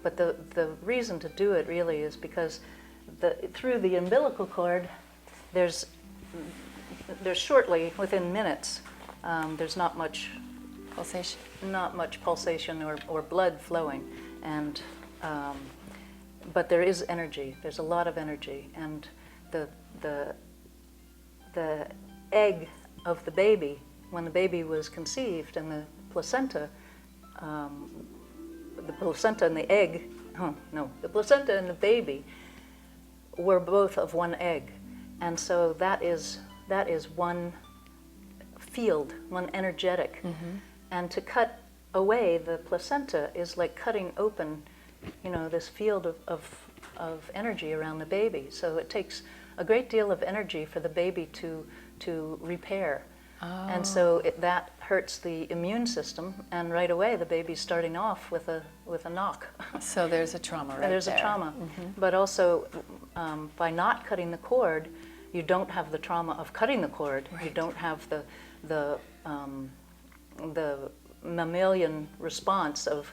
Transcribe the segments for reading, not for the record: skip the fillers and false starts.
But the reason to do it really is because through the umbilical cord, there's shortly, within minutes, there's not much pulsation or blood flowing, and but there is energy. There's a lot of energy, and the egg of the baby, when the baby was conceived, and the placenta and the egg, the placenta and the baby were both of one egg, and so that is one field, one energetic. Mm-hmm. And to cut away the placenta is like cutting open, this field of energy around the baby. So it takes a great deal of energy for the baby to repair. Oh. And so that hurts the immune system, and right away the baby's starting off with a knock. So there's a trauma right there. There's a trauma. Mm-hmm. But also, by not cutting the cord, you don't have the trauma of cutting the cord. Right. You don't have the mammalian response of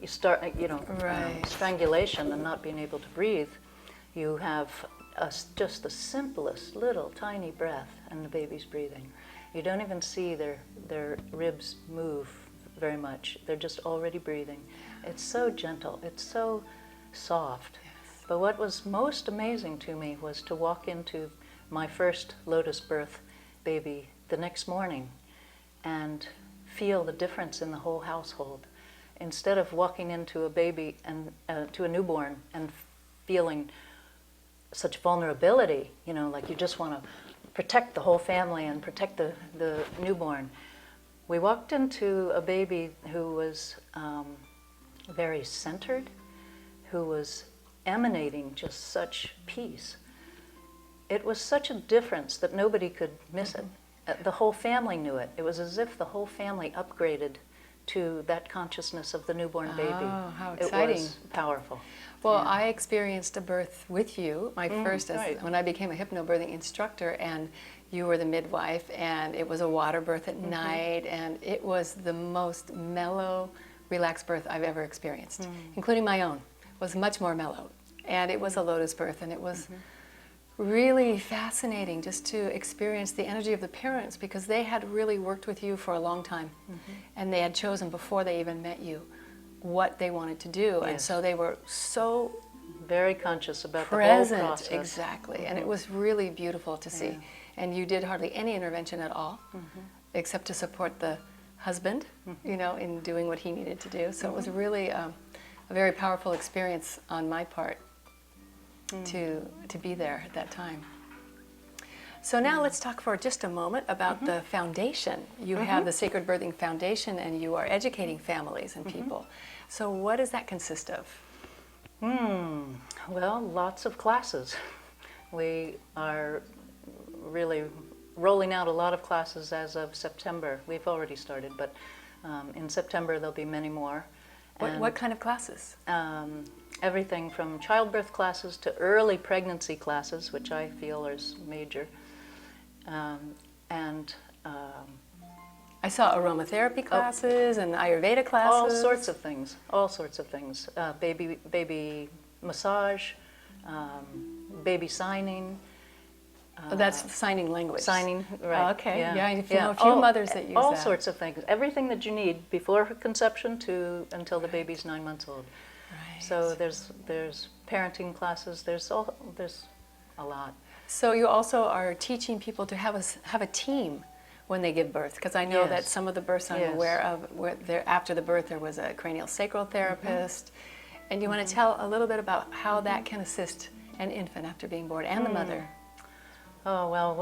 you start, Right. strangulation and not being able to breathe. You have just the simplest little tiny breath, and the baby's breathing. You don't even see their ribs move very much. They're just already breathing. It's so gentle. It's so soft. Yes. But what was most amazing to me was to walk into my first lotus birth baby the next morning and feel the difference in the whole household. Instead of walking into a baby and to a newborn and feeling such vulnerability, like you just want to protect the whole family and protect the newborn. We walked into a baby who was very centered, who was emanating just such peace. It was such a difference that nobody could miss it. The whole family knew it. It was as if the whole family upgraded to that consciousness of the newborn baby. Oh, how exciting. It was powerful. Well, Yeah. I experienced a birth with you, my first, right. when I became a hypnobirthing instructor, and you were the midwife, and it was a water birth at night, and it was the most mellow, relaxed birth I've ever experienced, including my own. It was much more mellow, and it was a lotus birth, and it was really fascinating just to experience the energy of the parents, because they had really worked with you for a long time, and they had chosen before they even met you what they wanted to do, and Yes. so they were so Very conscious about present, the whole process. exactly, and it was really beautiful to see. Yeah. And you did hardly any intervention at all, except to support the husband, in doing what he needed to do. So it was really a very powerful experience on my part to be there at that time. So now let's talk for just a moment about the foundation. You have the Sacred Birthing Foundation, and you are educating families and people. So what does that consist of? Well, lots of classes. We are really rolling out a lot of classes as of September. We've already started, but in September there'll be many more. What kind of classes? Everything from childbirth classes to early pregnancy classes, which I feel is major. I saw aromatherapy classes and Ayurveda classes. All sorts of things. Baby massage, baby signing. That's signing language. Signing, right. Oh, okay, Yeah, I know a few mothers that use all that. sorts of things. Everything that you need before conception until the baby's 9 months old. Right. So there's parenting classes. There's a lot. So you also are teaching people to have a team when they give birth, because I know that some of the births I'm aware of, after the birth there was a cranial sacral therapist, and you want to tell a little bit about how that can assist an infant after being born and the mother. Oh, well,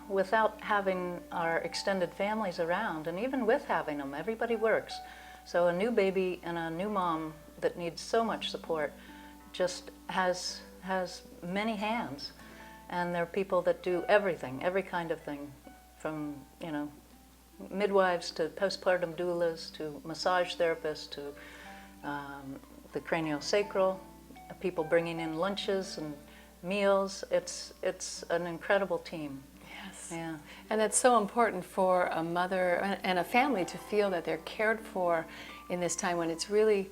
without having our extended families around, and even with having them, everybody works. So a new baby and a new mom that needs so much support just has many hands. And there are people that do everything, every kind of thing, from, midwives to postpartum doulas to massage therapists to the craniosacral, people bringing in lunches and meals. It's an incredible team. Yes. Yeah. And it's so important for a mother and a family to feel that they're cared for in this time when it's really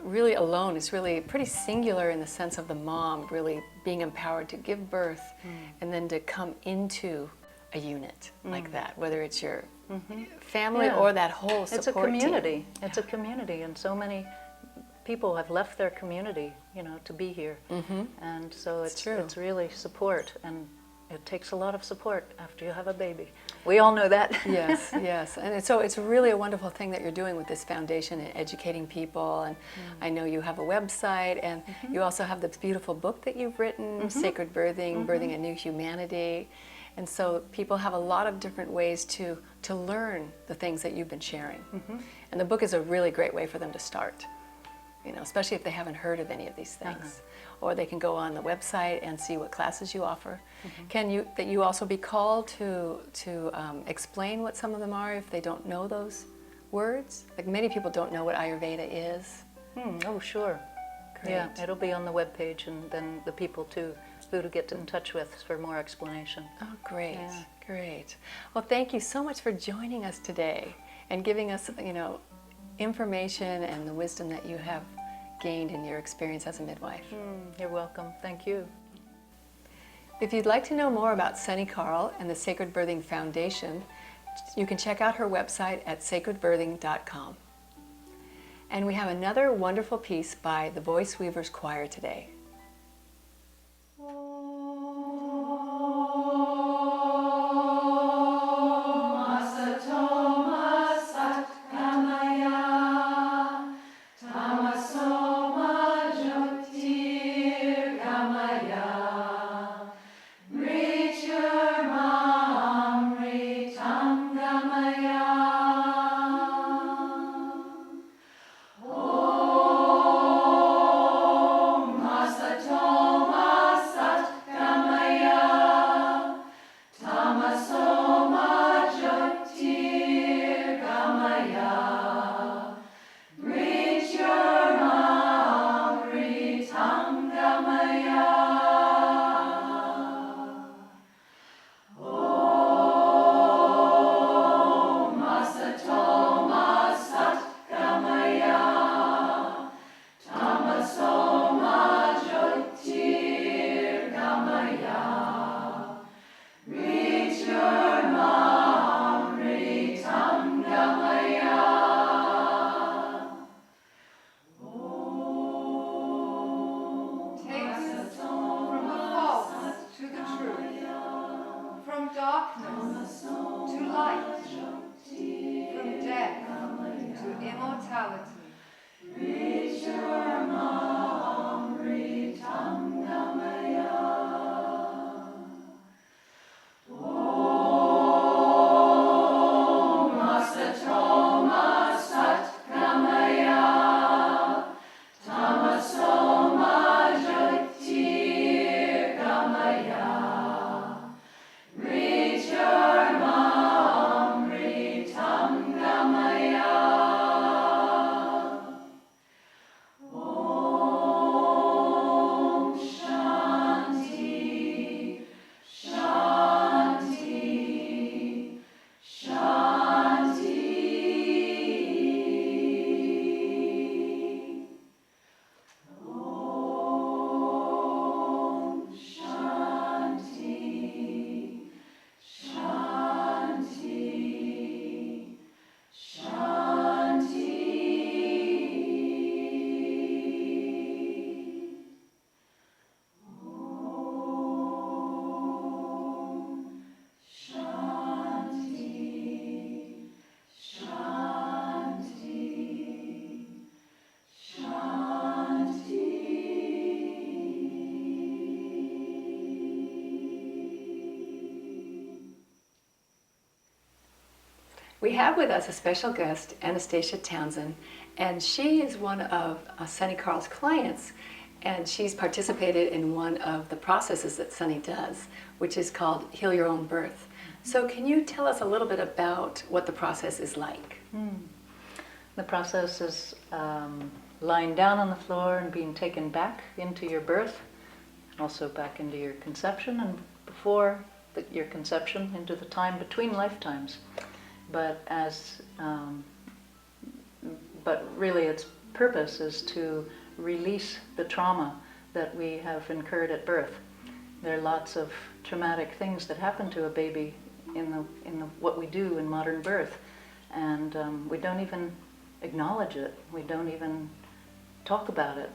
really alone. It's really pretty singular in the sense of the mom really being empowered to give birth and then to come into a unit like that, whether it's your family or that whole support It's a community. team. It's a community, and so many people have left their community, to be here. And so it's really support, and it takes a lot of support after you have a baby. We all know that. Yes, yes. And so it's really a wonderful thing that you're doing with this foundation and educating people. And I know you have a website, and you also have this beautiful book that you've written, Sacred Birthing, Birthing a New Humanity. And so people have a lot of different ways to learn the things that you've been sharing. And the book is a really great way for them to start, especially if they haven't heard of any of these things. Or they can go on the website and see what classes you offer. Can you also be called to explain what some of them are if they don't know those words? Like many people don't know what Ayurveda is. Oh, sure. Great. Yeah, it'll be on the webpage, and then the people who to get in touch with for more explanation. Oh, great, Yeah. great. Well, thank you so much for joining us today and giving us, information and the wisdom that you have gained in your experience as a midwife. You're welcome. Thank you. If you'd like to know more about Suni Karl and the Sacred Birthing Foundation, you can check out her website at sacredbirthing.com. And we have another wonderful piece by the Voice Weavers Choir today. We have with us a special guest, Anastasia Townsend, and she is one of Suni Karl's clients, and she's participated in one of the processes that Suni does, which is called Heal Your Own Birth. So can you tell us a little bit about what the process is like? The process is lying down on the floor and being taken back into your birth, and also back into your conception, and before your conception into the time between lifetimes. But really it's purpose is to release the trauma that we have incurred at birth. There are lots of traumatic things that happen to a baby in what we do in modern birth, and we don't even acknowledge it. We don't even talk about it.